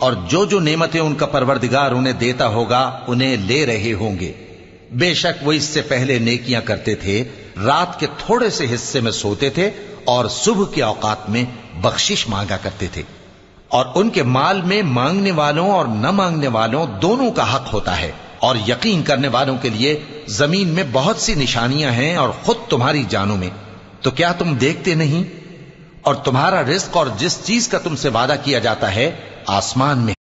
और जो जो नेमतें उनका परवरदिगार उन्हें देता होगा उन्हें ले रहे होंगे। बेशक वो इससे पहले नेकियां करते थे, रात के थोड़े से हिस्से में सोते थे और सुबह के औकात में बख्शिश मांगा करते थे। और उनके माल में मांगने वालों और न मांगने वालों दोनों का हक होता है। और यकीन करने वालों के लिए जमीन में बहुत सी निशानियां हैं और खुद तुम्हारी जानों में। तो क्या तुम देखते नहीं? और तुम्हारा रिज्क और जिस चीज का तुमसे वादा किया जाता है आसमान में